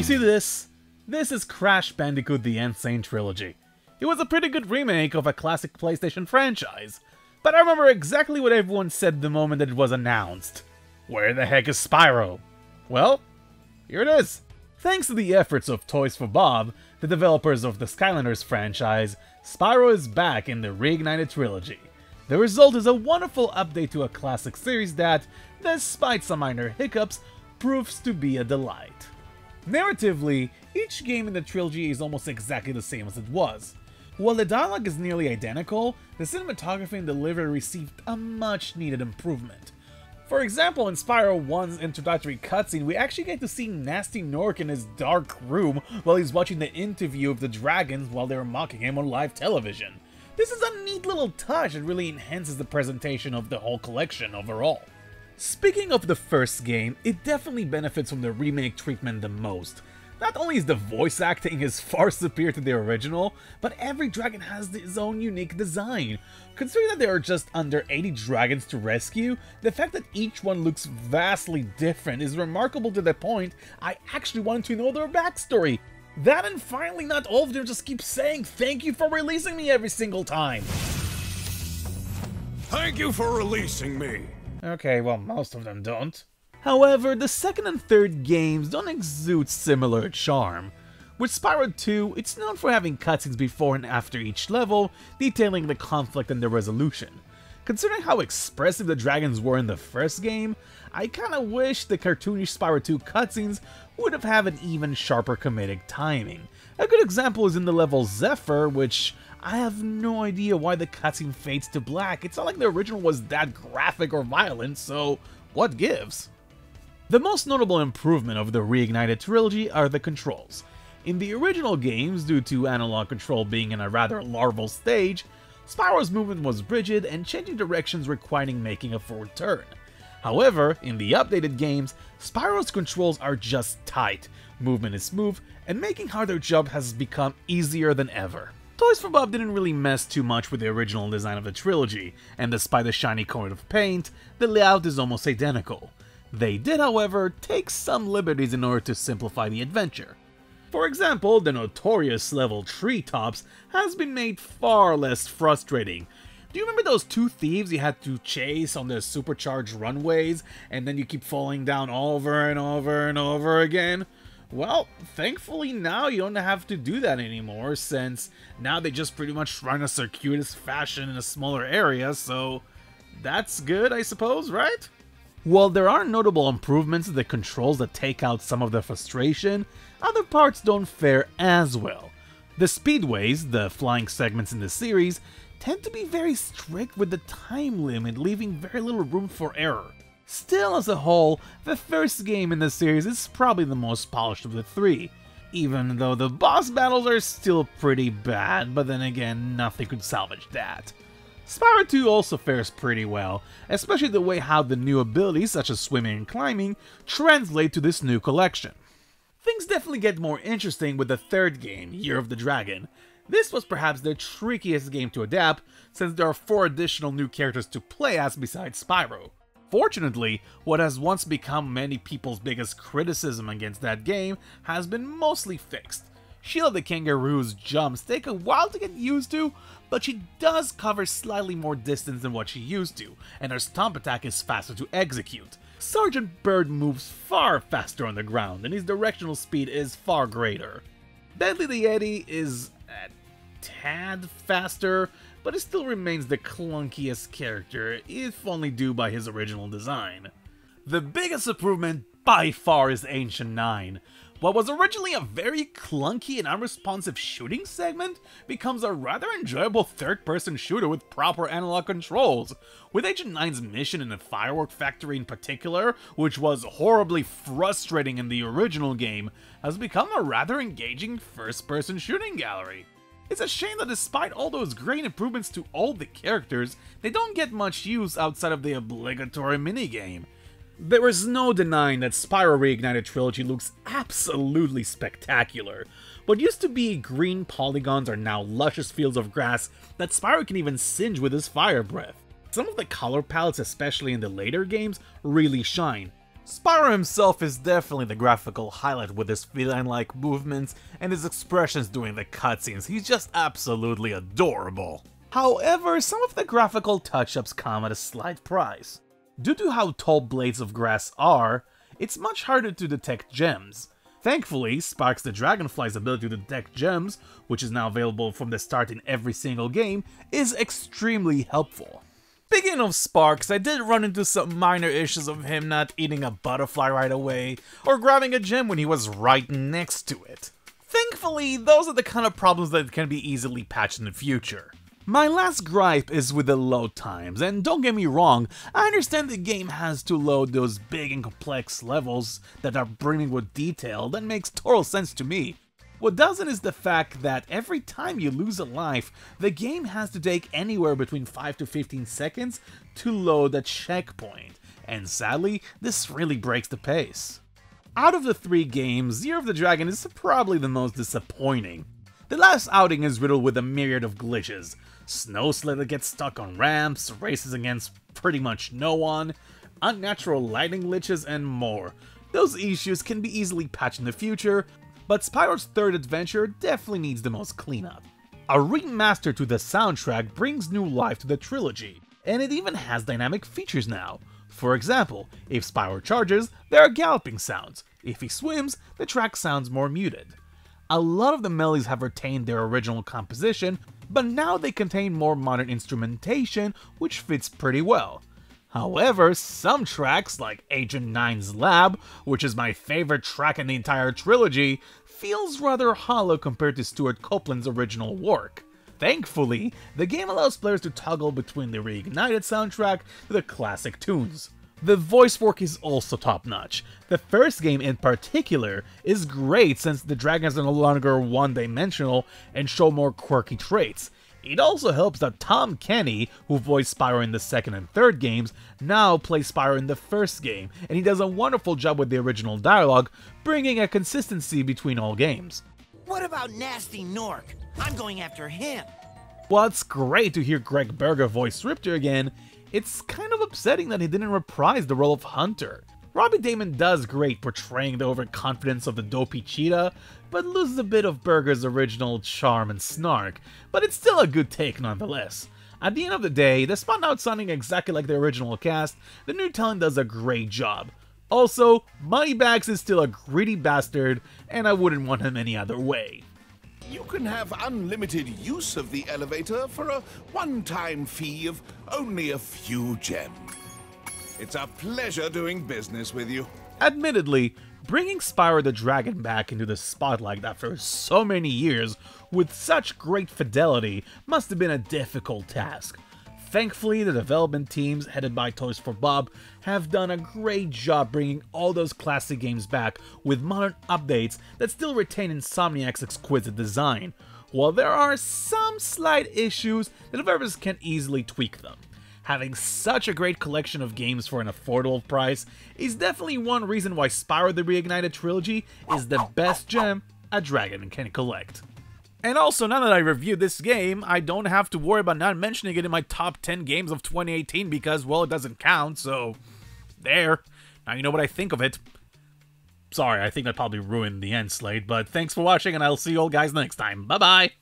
see this? This is Crash Bandicoot: The N. Sane Trilogy. It was a pretty good remake of a classic PlayStation franchise, but I remember exactly what everyone said the moment that it was announced. Where the heck is Spyro? Well, here it is. Thanks to the efforts of Toys for Bob, the developers of the Skylanders franchise, Spyro is back in the Reignited Trilogy. The result is a wonderful update to a classic series that, despite some minor hiccups, proves to be a delight. Narratively, each game in the trilogy is almost exactly the same as it was. While the dialogue is nearly identical, the cinematography and delivery received a much-needed improvement. For example, in Spyro 1's introductory cutscene, we actually get to see Nasty Nork in his dark room while he's watching the interview of the dragons while they were mocking him on live television. This is a neat little touch that really enhances the presentation of the whole collection overall. Speaking of the first game, it definitely benefits from the remake treatment the most. Not only is the voice acting is far superior to the original, but every dragon has its own unique design. Considering that there are just under 80 dragons to rescue, the fact that each one looks vastly different is remarkable to the point I actually wanted to know their backstory. That and finally not all of them just keep saying thank you for releasing me every single time. Thank you for releasing me. Okay, well, most of them don't. However, the second and third games don't exude similar charm. With Spyro 2, it's known for having cutscenes before and after each level, detailing the conflict and the resolution. Considering how expressive the dragons were in the first game, I kinda wish the cartoonish Spyro 2 cutscenes would have had an even sharper comedic timing. A good example is in the level Zephyr, which I have no idea why the cutscene fades to black. It's not like the original was that graphic or violent, so what gives? The most notable improvement of the Reignited Trilogy are the controls. In the original games, due to analog control being in a rather larval stage, Spyro's movement was rigid and changing directions requiring making a forward turn. However, in the updated games, Spyro's controls are just tight, movement is smooth, and making harder jump has become easier than ever. Toys for Bob didn't really mess too much with the original design of the trilogy, and despite the shiny coat of paint, the layout is almost identical. They did, however, take some liberties in order to simplify the adventure. For example, the notorious level Treetops has been made far less frustrating. Do you remember those two thieves you had to chase on the supercharged runways, and then you keep falling down over and over and over again? Well, thankfully now you don't have to do that anymore, since now they just pretty much run a circuitous fashion in a smaller area, so that's good, I suppose, right? While there are notable improvements to the controls that take out some of the frustration, other parts don't fare as well. The speedways, the flying segments in the series, tend to be very strict with the time limit, leaving very little room for error. Still, as a whole, the first game in the series is probably the most polished of the three, even though the boss battles are still pretty bad, but then again, nothing could salvage that. Spyro 2 also fares pretty well, especially the way how the new abilities such as swimming and climbing translate to this new collection. Things definitely get more interesting with the third game, Year of the Dragon. This was perhaps the trickiest game to adapt, since there are 4 additional new characters to play as besides Spyro. Fortunately, what has once become many people's biggest criticism against that game has been mostly fixed. Sheila the Kangaroo's jumps take a while to get used to, but she does cover slightly more distance than what she used to, and her stomp attack is faster to execute. Sergeant Bird moves far faster on the ground, and his directional speed is far greater. Bentley the Yeti is a tad faster, but it still remains the clunkiest character, if only due by his original design. The biggest improvement by far is Ancient 9. What was originally a very clunky and unresponsive shooting segment becomes a rather enjoyable third-person shooter with proper analog controls. With Agent 9's mission in the firework factory in particular, which was horribly frustrating in the original game, has become a rather engaging first-person shooting gallery. It's a shame that despite all those great improvements to all the characters, they don't get much use outside of the obligatory minigame. There is no denying that Spyro Reignited Trilogy looks absolutely spectacular. What used to be green polygons are now luscious fields of grass that Spyro can even singe with his fire breath. Some of the color palettes, especially in the later games, really shine. Spyro himself is definitely the graphical highlight with his feline-like movements and his expressions during the cutscenes. He's just absolutely adorable. However, some of the graphical touch-ups come at a slight price. Due to how tall blades of grass are, it's much harder to detect gems. Thankfully, Sparx the Dragonfly's ability to detect gems, which is now available from the start in every single game, is extremely helpful. Speaking of Sparx, I did run into some minor issues of him not eating a butterfly right away, or grabbing a gem when he was right next to it. Thankfully, those are the kind of problems that can be easily patched in the future. My last gripe is with the load times, and don't get me wrong, I understand the game has to load those big and complex levels that are brimming with detail. That makes total sense to me. What doesn't is the fact that every time you lose a life, the game has to take anywhere between 5 to 15 seconds to load a checkpoint, and sadly, this really breaks the pace. Out of the 3 games, Year of the Dragon is probably the most disappointing. The last outing is riddled with a myriad of glitches. Snow Sled that gets stuck on ramps, races against pretty much no one, unnatural lighting glitches, and more. Those issues can be easily patched in the future, but Spyro's third adventure definitely needs the most cleanup. A remaster to the soundtrack brings new life to the trilogy, and it even has dynamic features now. For example, if Spyro charges, there are galloping sounds. If he swims, the track sounds more muted. A lot of the melodies have retained their original composition, but now they contain more modern instrumentation, which fits pretty well. However, some tracks, like Agent 9's Lab, which is my favorite track in the entire trilogy, feels rather hollow compared to Stuart Copeland's original work. Thankfully, the game allows players to toggle between the Reignited soundtrack to the classic tunes. The voice work is also top-notch. The first game in particular is great since the dragons are no longer one-dimensional and show more quirky traits. It also helps that Tom Kenny, who voiced Spyro in the second and third games, now plays Spyro in the first game, and he does a wonderful job with the original dialogue, bringing a consistency between all games. What about Nasty Nork? I'm going after him. While it's great to hear Greg Berger voice Riptor again, it's kind of upsetting that he didn't reprise the role of Hunter. Robbie Damon does great portraying the overconfidence of the dopey cheetah, but loses a bit of Berger's original charm and snark, but it's still a good take nonetheless. At the end of the day, despite not sounding exactly like the original cast, the new talent does a great job. Also, Moneybags is still a greedy bastard, and I wouldn't want him any other way. You can have unlimited use of the elevator for a one-time fee of only a few gems. It's a pleasure doing business with you. Admittedly, bringing Spyro the Dragon back into the spotlight after so many years with such great fidelity must have been a difficult task. Thankfully, the development teams, headed by Toys for Bob, have done a great job bringing all those classic games back with modern updates that still retain Insomniac's exquisite design. While there are some slight issues, the developers can easily tweak them. Having such a great collection of games for an affordable price is definitely one reason why Spyro the Reignited Trilogy is the best gem a dragon can collect. And also, now that I reviewed this game, I don't have to worry about not mentioning it in my top 10 games of 2018 because, well, it doesn't count, so there. Now you know what I think of it. Sorry, I think that probably ruined the end slate, but thanks for watching and I'll see you all guys next time. Bye-bye!